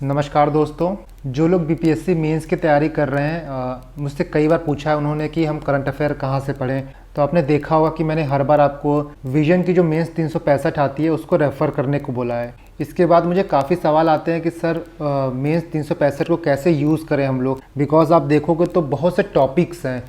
नमस्कार दोस्तों। जो लोग बीपीएससी मेंस की तैयारी कर रहे हैं, मुझसे कई बार पूछा है उन्होंने कि हम करंट अफेयर कहाँ से पढ़ें। तो आपने देखा होगा कि मैंने हर बार आपको विजन की जो मेंस 365 आती है उसको रेफ़र करने को बोला है। इसके बाद मुझे काफ़ी सवाल आते हैं कि सर मेंस 365 को कैसे यूज़ करें हम लोग, बिकॉज आप देखोगे तो बहुत से टॉपिक्स हैं,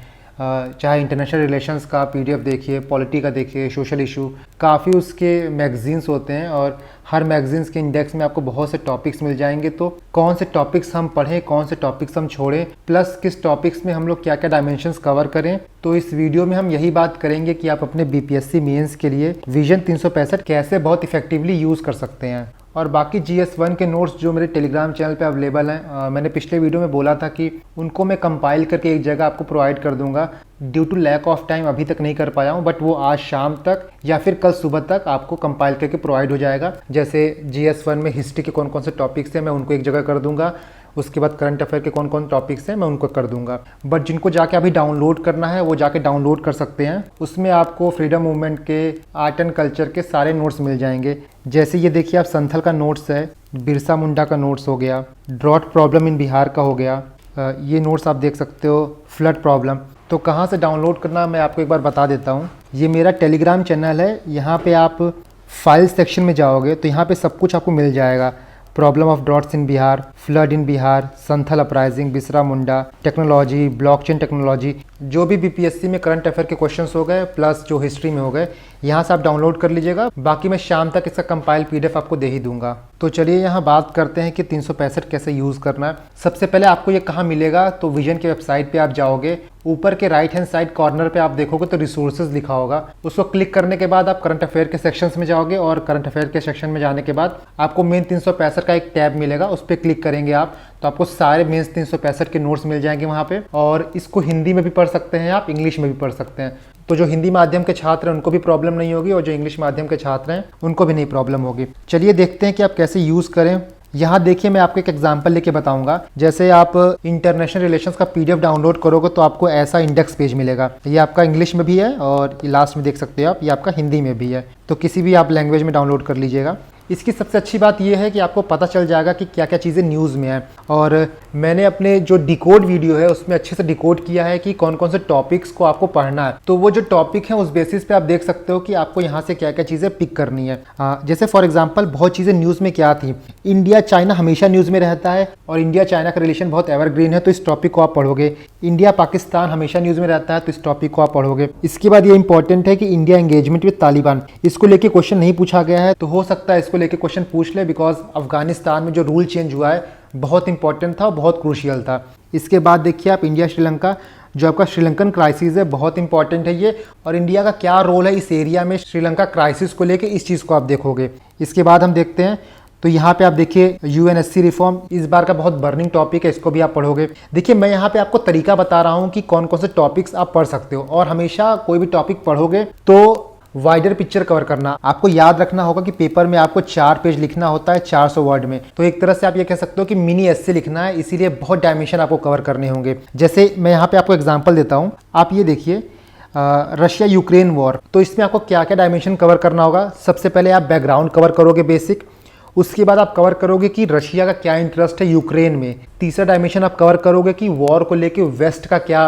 चाहे इंटरनेशनल रिलेशंस का पीडीएफ देखिए, पॉलिटी का देखिए, सोशल इशू, काफ़ी उसके मैगजीन्स होते हैं और हर मैगजीन्स के इंडेक्स में आपको बहुत से टॉपिक्स मिल जाएंगे। तो कौन से टॉपिक्स हम पढ़ें, कौन से टॉपिक्स हम छोड़ें, प्लस किस टॉपिक्स में हम लोग क्या क्या डायमेंशंस कवर करें, तो इस वीडियो में हम यही बात करेंगे कि आप अपने बीपीएससी मेंस के लिए विजन 365 कैसे बहुत इफेक्टिवली यूज़ कर सकते हैं। और बाकी GS1 के नोट्स जो मेरे टेलीग्राम चैनल पे अवेलेबल हैं, मैंने पिछले वीडियो में बोला था कि उनको मैं कंपाइल करके एक जगह आपको प्रोवाइड कर दूंगा। Due to lack of time अभी तक नहीं कर पाया हूँ, बट वो आज शाम तक या फिर कल सुबह तक आपको कंपाइल करके प्रोवाइड हो जाएगा। जैसे GS1 में हिस्ट्री के कौन कौन से टॉपिक्स हैं मैं उनको एक जगह कर दूंगा, उसके बाद करंट अफेयर के कौन कौन टॉपिक्स हैं मैं उनको कर दूंगा। बट जिनको जाके अभी डाउनलोड करना है वो जाके डाउनलोड कर सकते हैं। उसमें आपको फ्रीडम मूवमेंट के, आर्ट एंड कल्चर के सारे नोट्स मिल जाएंगे। जैसे ये देखिए, आप संथल का नोट्स है, बिरसा मुंडा का नोट्स हो गया, ड्रॉट प्रॉब्लम इन बिहार का हो गया, ये नोट्स आप देख सकते हो, फ्लड प्रॉब्लम। तो कहाँ से डाउनलोड करना मैं आपको एक बार बता देता हूँ। ये मेरा टेलीग्राम चैनल है, यहाँ पे आप फाइल सेक्शन में जाओगे तो यहाँ पे सब कुछ आपको मिल जाएगा। Problem of droughts in Bihar, flood in Bihar, Santhal uprising, बिसरा मुंडा, टेक्नोलॉजी, ब्लॉकचेन टेक्नोलॉजी, जो भी बीपीएससी में करंट अफेयर के क्वेश्चंस हो गए प्लस जो हिस्ट्री में हो गए, यहाँ से आप डाउनलोड कर लीजिएगा। बाकी मैं शाम तक इसका कंपाइल पीडीएफ आपको दे ही दूंगा। तो चलिए यहाँ बात करते हैं कि 365 कैसे यूज़ करना है। सबसे पहले आपको ये कहाँ मिलेगा, तो विजन के वेबसाइट पे आप जाओगे, ऊपर के राइट हैंड साइड कॉर्नर पे आप देखोगे तो रिसोर्सेज लिखा होगा। उसको क्लिक करने के बाद आप करंट अफेयर के सेक्शंस में जाओगे और करंट अफेयर के सेक्शन में जाने के बाद आपको मेन 365 का एक टैब मिलेगा, उस पर क्लिक करेंगे आप तो आपको सारे मेंस 365 के नोट्स मिल जाएंगे वहाँ पे। और इसको हिंदी में भी पढ़ सकते हैं आप, इंग्लिश में भी पढ़ सकते हैं। तो जो हिंदी माध्यम के छात्र हैं उनको भी प्रॉब्लम नहीं होगी और जो इंग्लिश माध्यम के छात्र हैं उनको भी नहीं प्रॉब्लम होगी। चलिए देखते हैं कि आप कैसे यूज़ करें। यहाँ देखिए, मैं आपको एक एग्जांपल लेके बताऊंगा। जैसे आप इंटरनेशनल रिलेशंस का पीडीएफ डाउनलोड करोगे तो आपको ऐसा इंडेक्स पेज मिलेगा। ये आपका इंग्लिश में भी है और लास्ट में देख सकते हो आप, ये आपका हिंदी में भी है। तो किसी भी आप लैंग्वेज में डाउनलोड कर लीजिएगा। इसकी सबसे अच्छी बात यह है कि आपको पता चल जाएगा कि क्या क्या चीज़ें न्यूज़ में हैं। और मैंने अपने जो डिकोड वीडियो है उसमें अच्छे से डिकोड किया है कि कौन कौन से टॉपिक्स को आपको पढ़ना है। तो वो जो टॉपिक है उस बेसिस पे आप देख सकते हो कि आपको यहाँ से क्या क्या चीज़ें पिक करनी है। जैसे फॉर एग्जांपल बहुत चीज़ें न्यूज़ में क्या थी, इंडिया चाइना हमेशा न्यूज़ में रहता है और इंडिया चाइना का रिलेशन बहुत एवरग्रीन है, तो इस टॉपिक को आप पढ़ोगे। इंडिया पाकिस्तान हमेशा न्यूज़ में रहता है, तो इस टॉपिक को आप पढ़ोगे। इसके बाद ये इंपॉर्टेंट है कि इंडिया एंगेजमेंट विद तालिबान, इसको लेके क्वेश्चन नहीं पूछा गया है, तो हो सकता है इसको लेके क्वेश्चन पूछ ले, बिकॉज अफगानिस्तान में जो रूल चेंज हुआ है बहुत इंपॉर्टेंट था, बहुत क्रूशियल था। इसके बाद देखिए आप इंडिया श्रीलंका, जो आपका श्रीलंकन क्राइसिस है बहुत इंपॉर्टेंट है ये, और इंडिया का क्या रोल है इस एरिया में श्रीलंका क्राइसिस को लेके, इस चीज़ को आप देखोगे। इसके बाद हम देखते हैं, तो यहाँ पे आप देखिए यूएनएससी रिफॉर्म इस बार का बहुत बर्निंग टॉपिक है, इसको भी आप पढ़ोगे। देखिए मैं यहाँ पे आपको तरीका बता रहा हूँ कि कौन कौन से टॉपिक्स आप पढ़ सकते हो, और हमेशा कोई भी टॉपिक पढ़ोगे तो वाइडर पिक्चर कवर करना। आपको याद रखना होगा कि पेपर में आपको 4 पेज लिखना होता है 400 वर्ड में, तो एक तरह से आप ये कह सकते हो कि मिनी एस्से लिखना है, इसीलिए बहुत डायमेंशन आपको कवर करने होंगे। जैसे मैं यहाँ पे आपको एग्जांपल देता हूँ, आप ये देखिए रशिया यूक्रेन वॉर, तो इसमें आपको क्या क्या डायमेंशन कवर करना होगा। सबसे पहले आप बैकग्राउंड कवर करोगे बेसिक, उसके बाद आप कवर करोगे कि रशिया का क्या इंटरेस्ट है यूक्रेन में। तीसरा डायमेंशन आप कवर करोगे कि वॉर को लेके वेस्ट का क्या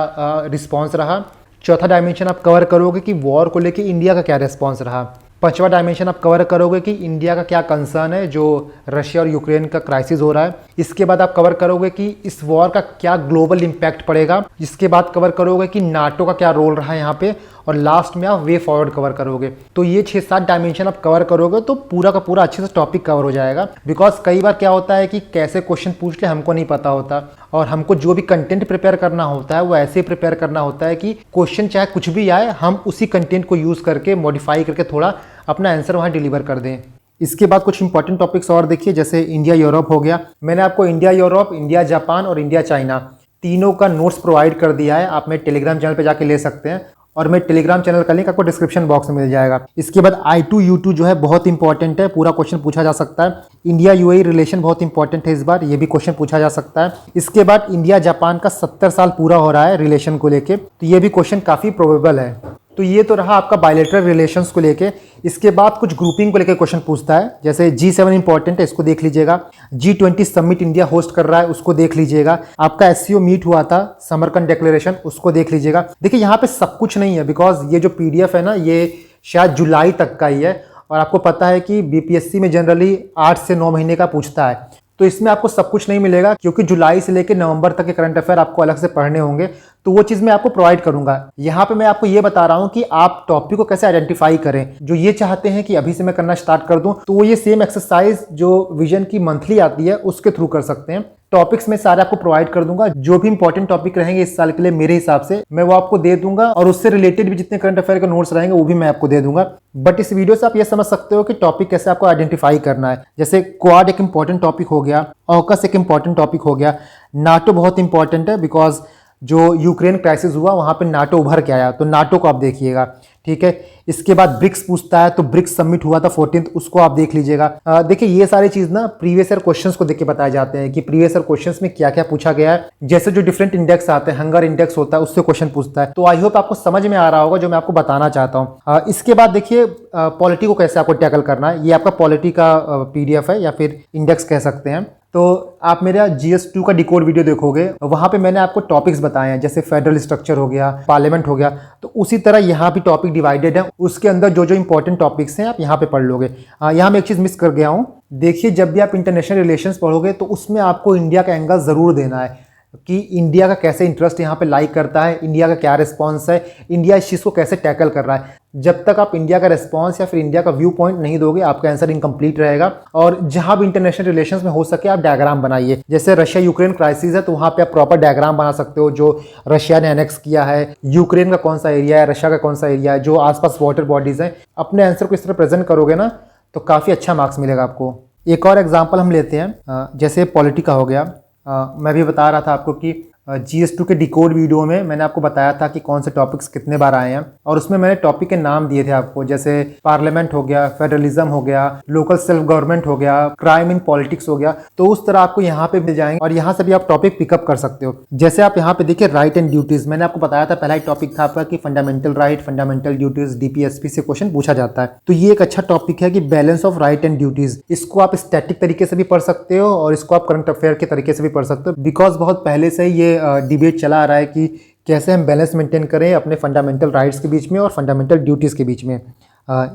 रिस्पॉन्स रहा। चौथा डायमेंशन आप कवर करोगे कि वॉर को लेके इंडिया का क्या रिस्पॉन्स रहा। पांचवा डायमेंशन आप कवर करोगे कि इंडिया का क्या कंसर्न है जो रशिया और यूक्रेन का क्राइसिस हो रहा है। इसके बाद आप कवर करोगे कि इस वॉर का क्या ग्लोबल इंपैक्ट पड़ेगा। इसके बाद कवर करोगे कि नाटो का क्या रोल रहा है यहाँ पे, और लास्ट में आप वे फॉरवर्ड कवर करोगे। तो ये 6-7 डायमेंशन आप कवर करोगे तो पूरा का पूरा अच्छे से टॉपिक कवर हो जाएगा। बिकॉज कई बार क्या होता है कि कैसे क्वेश्चन पूछ ले हमको नहीं पता होता, और हमको जो भी कंटेंट प्रिपेयर करना होता है वो ऐसे प्रिपेयर करना होता है कि क्वेश्चन चाहे कुछ भी आए, हम उसी कंटेंट को यूज करके मॉडिफाई करके थोड़ा अपना आंसर वहाँ डिलीवर कर दें। इसके बाद कुछ इंपॉर्टेंट टॉपिक्स और देखिए, जैसे इंडिया यूरोप हो गया। मैंने आपको इंडिया यूरोप, इंडिया जापान और इंडिया चाइना तीनों का नोट्स प्रोवाइड कर दिया है। आप मेरे टेलीग्राम चैनल पे जाके ले सकते हैं, और मेरे टेलीग्राम चैनल का लिंक आपको डिस्क्रिप्शन बॉक्स में मिल जाएगा। इसके बाद I2 U2 जो है बहुत इंपॉर्टेंट है, पूरा क्वेश्चन पूछा जा सकता है। इंडिया यूएई रिलेशन बहुत इंपॉर्टेंट है इस बार, ये भी क्वेश्चन पूछा जा सकता है। इसके बाद इंडिया जापान का 70 साल पूरा हो रहा है रिलेशन को लेके, तो ये भी क्वेश्चन काफ़ी प्रोबेबल है। तो ये तो रहा आपका बायलैटरल रिलेशंस को लेके। इसके बाद कुछ ग्रुपिंग को लेके क्वेश्चन पूछता है, जैसे G7 इंपॉर्टेंट है, इसको देख लीजिएगा। G20 समिट इंडिया होस्ट कर रहा है, उसको देख लीजिएगा। आपका SCO मीट हुआ था, समरकंद डिक्लेरेशन, उसको देख लीजिएगा। देखिए यहाँ पे सब कुछ नहीं है, बिकॉज ये जो PDF है ना, ये शायद जुलाई तक का ही है, और आपको पता है कि BPSC में जनरली 8 से 9 महीने का पूछता है, तो इसमें आपको सब कुछ नहीं मिलेगा, क्योंकि जुलाई से लेकर नवंबर तक के करंट अफेयर आपको अलग से पढ़ने होंगे, तो वो चीज़ मैं आपको प्रोवाइड करूंगा। यहाँ पे मैं आपको ये बता रहा हूँ कि आप टॉपिक को कैसे आइडेंटिफाई करें। जो ये चाहते हैं कि अभी से मैं करना स्टार्ट कर दूं, तो वो ये सेम एक्सरसाइज जो विजन की मंथली आती है उसके थ्रू कर सकते हैं। टॉपिक्स में सारे आपको प्रोवाइड कर दूंगा, जो भी इंपॉर्टेंट टॉपिक रहेंगे इस साल के लिए मेरे हिसाब से मैं वो आपको दे दूंगा, और उससे रिलेटेड भी जितने करंट अफेयर के नोट्स रहेंगे वो भी मैं आपको दे दूंगा। बट इस वीडियो से आप ये समझ सकते हो कि टॉपिक कैसे आपको आइडेंटिफाई करना है। जैसे क्वाड एक इंपॉर्टेंट टॉपिक हो गया, ऑकस एक इंपॉर्टेंट टॉपिक हो गया, नाटो बहुत इंपॉर्टेंट है, बिकॉज जो यूक्रेन क्राइसिस हुआ वहां पे नाटो उभर के आया, तो नाटो को आप देखिएगा, ठीक है। इसके बाद ब्रिक्स पूछता है, तो ब्रिक्स समिट हुआ था 14th, उसको आप देख लीजिएगा। देखिए ये सारी चीज ना प्रीवियस ईयर क्वेश्चंस को देख के बताए जाते हैं कि प्रीवियस ईयर क्वेश्चंस में क्या क्या पूछा गया है। जैसे जो डिफरेंट इंडेक्स आते हैं, हंगर इंडेक्स होता है, उससे क्वेश्चन पूछता है। तो आई होप आपको समझ में आ रहा होगा जो मैं आपको बताना चाहता हूँ। इसके बाद देखिए पॉलिटी को कैसे आपको टैकल करना है। ये आपका पॉलिटी का PDF है या फिर इंडेक्स कह सकते हैं। तो आप मेरा GS2 का डिकोड वीडियो देखोगे, वहां पे मैंने आपको टॉपिक्स बताए हैं, जैसे फेडरल स्ट्रक्चर हो गया, पार्लियामेंट हो गया, तो उसी तरह यहाँ भी टॉपिक डिवाइडेड है। उसके अंदर जो जो इंपॉर्टेंट टॉपिक्स हैं आप यहाँ पे पढ़ लोगे। यहाँ मैं एक चीज़ मिस कर गया हूँ। देखिए जब भी आप इंटरनेशनल रिलेशंस पढ़ोगे तो उसमें आपको इंडिया का एंगल ज़रूर देना है कि इंडिया का कैसे इंटरेस्ट यहाँ पे लाइक करता है, इंडिया का क्या रिस्पॉन्स है, इंडिया इस चीज़ को कैसे टैकल कर रहा है। जब तक आप इंडिया का रिस्पॉन्स या फिर इंडिया का व्यू पॉइंट नहीं दोगे, आपका आंसर इनकम्प्लीट रहेगा। और जहां भी इंटरनेशनल रिलेशंस में हो सके आप डायग्राम बनाइए। जैसे रशिया यूक्रेन क्राइसिस है, तो वहां पे आप प्रॉपर डायग्राम बना सकते हो, जो रशिया ने एनेक्स किया है, यूक्रेन का कौन सा एरिया है, रशिया का कौन सा एरिया है, जो आसपास वाटर बॉडीज हैं। अपने आंसर को इस तरह प्रेजेंट करोगे ना, तो काफ़ी अच्छा मार्क्स मिलेगा आपको। एक और एग्जाम्पल हम लेते हैं, जैसे पॉलिटी का हो गया। मैं भी बता रहा था आपको कि GS2 के डिकोड वीडियो में मैंने आपको बताया था कि कौन से टॉपिक्स कितने बार आए हैं, और उसमें मैंने टॉपिक के नाम दिए थे आपको, जैसे पार्लियामेंट हो गया, फेडरलिज्म हो गया, लोकल सेल्फ गवर्नमेंट हो गया, क्राइम इन पॉलिटिक्स हो गया। तो उस तरह आपको यहाँ पे मिल जाएंगे, और यहाँ से भी आप टॉपिक पिकअप कर सकते हो। जैसे आप यहाँ पे देखिए राइट एंड ड्यूटीज, मैंने आपको बताया था पहला ही टॉपिक था आपका कि fundamental right, fundamental duties, DPSP से क्वेश्चन पूछा जाता है। तो ये एक अच्छा टॉपिक है कि balance of right and duties. इसको आप स्टैटिक तरीके से भी पढ़ सकते हो, और इसको आप करंट अफेयर के तरीके से भी पढ़ सकते हो, बिकॉज बहुत पहले से ये डिबेट चला आ रहा है कि कैसे हम बैलेंस मेंटेन करें अपने फंडामेंटल राइट्स के बीच में और फंडामेंटल ड्यूटीज़ के बीच में।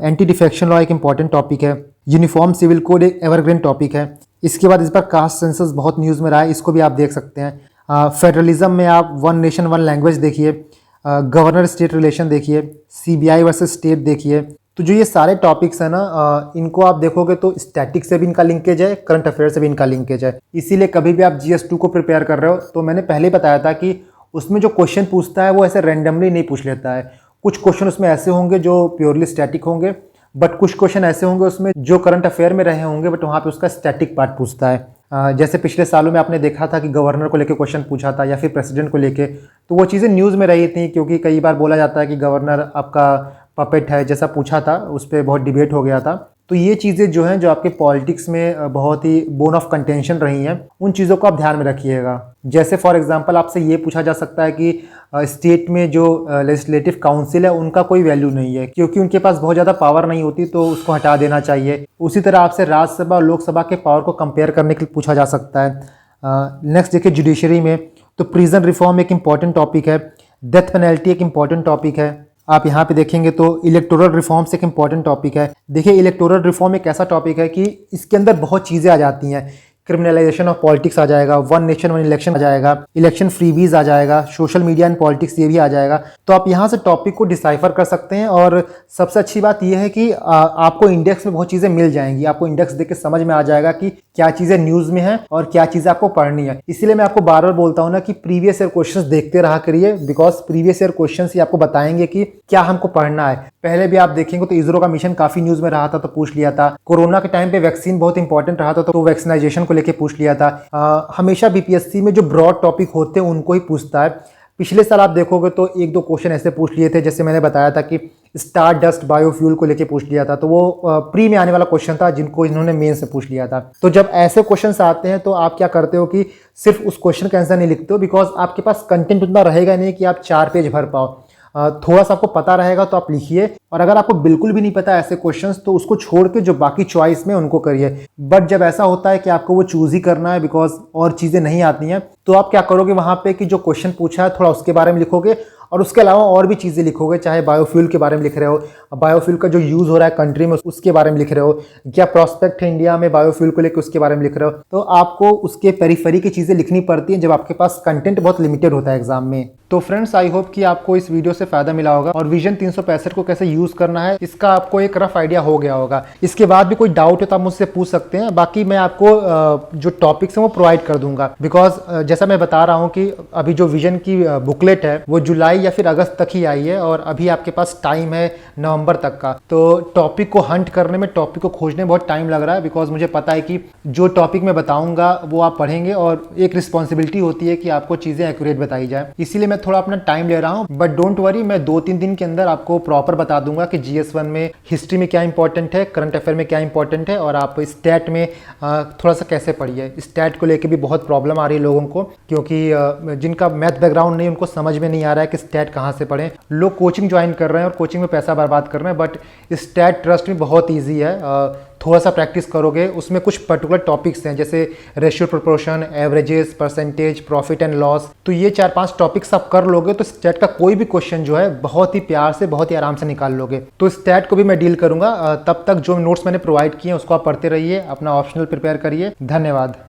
एंटी डिफेक्शन लॉ एक इंपॉर्टेंट टॉपिक है। यूनिफॉर्म सिविल कोड एक एवरग्रीन टॉपिक है। इसके बाद इस पर कास्ट सेंसस बहुत न्यूज़ में रहा है, इसको भी आप देख सकते हैं। फेडरलिज्म में आप वन नेशन वन लैंग्वेज देखिए, गवर्नर स्टेट रिलेशन देखिए, CBI वर्सेस स्टेट देखिए। तो जो ये सारे टॉपिक्स हैं ना, इनको आप देखोगे तो स्टैटिक से भी इनका लिंकेज है, करंट अफेयर से भी इनका लिंकेज है। इसीलिए कभी भी आप GS2 को प्रिपेयर कर रहे हो तो मैंने पहले ही बताया था कि उसमें जो क्वेश्चन पूछता है वो ऐसे रैंडमली नहीं पूछ लेता है। कुछ क्वेश्चन उसमें ऐसे होंगे जो प्योरली स्टैटिक होंगे, बट कुछ क्वेश्चन ऐसे होंगे उसमें जो करंट अफेयर में रहे होंगे, बट वहाँ पे उसका स्टैटिक पार्ट पूछता है। जैसे पिछले सालों में आपने देखा था कि गवर्नर को लेकर क्वेश्चन पूछा था, या फिर प्रेसिडेंट को लेके, तो वो चीज़ें न्यूज़ में रही थी, क्योंकि कई बार बोला जाता है कि गवर्नर आपका पपेट है, जैसा पूछा था, उस पर बहुत डिबेट हो गया था। तो ये चीज़ें जो हैं, जो आपके पॉलिटिक्स में बहुत ही बोन ऑफ कंटेंशन रही हैं, उन चीज़ों को आप ध्यान में रखिएगा। जैसे फॉर एग्जांपल आपसे ये पूछा जा सकता है कि स्टेट में जो लेजिस्लेटिव काउंसिल है उनका कोई वैल्यू नहीं है, क्योंकि उनके पास बहुत ज़्यादा पावर नहीं होती, तो उसको हटा देना चाहिए। उसी तरह आपसे राज्यसभा और लोकसभा के पावर को कंपेयर करने के लिए पूछा जा सकता है। नेक्स्ट देखिए जुडिशरी में, तो प्रिजन रिफॉर्म एक इम्पॉर्टेंट टॉपिक है, डेथ पेनल्टी एक इम्पॉर्टेंट टॉपिक है। आप यहाँ पे देखेंगे तो इलेक्टोरल रिफॉर्म्स एक इम्पॉर्टेंट टॉपिक है। देखिए इलेक्टोरल रिफॉर्म एक ऐसा टॉपिक है कि इसके अंदर बहुत चीज़ें आ जाती हैं। क्रिमिनलाइजेशन ऑफ पॉलिटिक्स आ जाएगा, वन नेशन वन इलेक्शन आ जाएगा, इलेक्शन फ्रीबीज आ जाएगा, सोशल मीडिया एंड पॉलिटिक्स ये भी आ जाएगा। तो आप यहाँ से टॉपिक को डिसाइफर कर सकते हैं। और सबसे अच्छी बात यह है कि आपको इंडेक्स में बहुत चीज़ें मिल जाएंगी। आपको इंडेक्स देख के समझ में आ जाएगा कि क्या चीज़ें न्यूज़ में हैं और क्या चीज़ें आपको पढ़नी है। इसीलिए मैं आपको बार बार बोलता हूँ ना कि प्रीवियस ईयर क्वेश्चंस देखते रहा करिए, बिकॉज प्रीवियस ईयर क्वेश्चंस ही आपको बताएंगे कि क्या हमको पढ़ना है। पहले भी आप देखेंगे तो इसरो का मिशन काफी न्यूज में रहा था, तो पूछ लिया था। कोरोना के टाइम पे वैक्सीन बहुत इंपॉर्टेंट रहा था, तो वैक्सीनाइजेशन को लेके पूछ लिया था। हमेशा बीपीएससी में जो ब्रॉड टॉपिक होते हैं उनको ही पूछता है। पिछले साल आप देखोगे तो एक दो क्वेश्चन ऐसे पूछ लिए थे, जैसे मैंने बताया था कि स्टार डस्ट बायोफ्यूल को लेके पूछ लिया था, तो वो प्री में आने वाला क्वेश्चन था जिनको इन्होंने मेन से पूछ लिया था। तो जब ऐसे क्वेश्चंस आते हैं तो आप क्या करते हो कि सिर्फ उस क्वेश्चन का आंसर नहीं लिखते हो, बिकॉज आपके पास कंटेंट उतना रहेगा नहीं कि आप 4 पेज भर पाओ। थोड़ा सा आपको पता रहेगा तो आप लिखिए, और अगर आपको बिल्कुल भी नहीं पता ऐसे क्वेश्चंस तो उसको छोड़ के जो बाकी चॉइस में उनको करिए। बट जब ऐसा होता है कि आपको वो चूज ही करना है बिकॉज और चीज़ें नहीं आती हैं, तो आप क्या करोगे वहाँ पे कि जो क्वेश्चन पूछा है थोड़ा उसके बारे में लिखोगे, और उसके अलावा और भी चीज़ें लिखोगे, चाहे बायोफ्यूल के बारे में लिख रहे हो, बायोफ्यूल का जो यूज़ हो रहा है कंट्री में उसके बारे में लिख रहे हो, क्या प्रॉस्पेक्ट है इंडिया में बायोफ्यूल को लेकर उसके बारे में लिख रहे हो। तो आपको उसके पेरीफेरी की चीज़ें लिखनी पड़ती हैं जब आपके पास कंटेंट बहुत लिमिटेड होता है एग्जाम में। तो फ्रेंड्स, आई होप कि आपको इस वीडियो से फायदा मिला होगा और विजन 365 को कैसे यूज करना है इसका आपको एक रफ आइडिया हो गया होगा। इसके बाद भी कोई डाउट है तो आप मुझसे पूछ सकते हैं, बाकी मैं आपको जो टॉपिक्स हैं वो प्रोवाइड कर दूंगा। बिकॉज जैसा मैं बता रहा हूँ कि अभी जो विजन की बुकलेट है वो जुलाई या फिर अगस्त तक ही आई है, और अभी आपके पास टाइम है नवंबर तक का। तो टॉपिक को हंट करने में, टॉपिक को खोजने में बहुत टाइम लग रहा है, बिकॉज मुझे पता है कि जो टॉपिक मैं बताऊंगा वो आप पढ़ेंगे, और एक रिस्पॉन्सिबिलिटी होती है कि आपको चीज़ें एक्यूरेट बताई जाए। इसीलिए मैं थोड़ा अपना टाइम ले रहा हूँ, बट डोंट वरी, मैं 2-3 दिन के अंदर आपको प्रॉपर बता दूंगा कि GS1 में हिस्ट्री में क्या इंपॉर्टेंट है, करंट अफेयर में क्या इंपॉर्टेंट है, और आप स्टैट में थोड़ा सा कैसे पढ़िए। स्टैट को लेके भी बहुत प्रॉब्लम आ रही है लोगों को, क्योंकि जिनका मैथ बैकग्राउंड नहीं उनको समझ में नहीं आ रहा है कि स्टैट कहाँ से पढ़ें। लोग कोचिंग ज्वाइन कर रहे हैं और कोचिंग में पैसा बर्बाद कर रहे हैं, बट स्टैट ट्रस्ट में बहुत ईजी है। थोड़ा सा प्रैक्टिस करोगे, उसमें कुछ पर्टिकुलर टॉपिक्स हैं जैसे ratio proportion, averages, percentage, profit and loss. तो ये 4-5 टॉपिक्स आप कर लोगे तो स्टैट का कोई भी क्वेश्चन जो है बहुत ही प्यार से, बहुत ही आराम से निकाल लोगे। तो स्टैट को भी मैं डील करूंगा। तब तक जो नोट्स मैंने प्रोवाइड किए हैं उसको आप पढ़ते रहिए, अपना ऑप्शनल प्रिपेयर करिए। धन्यवाद।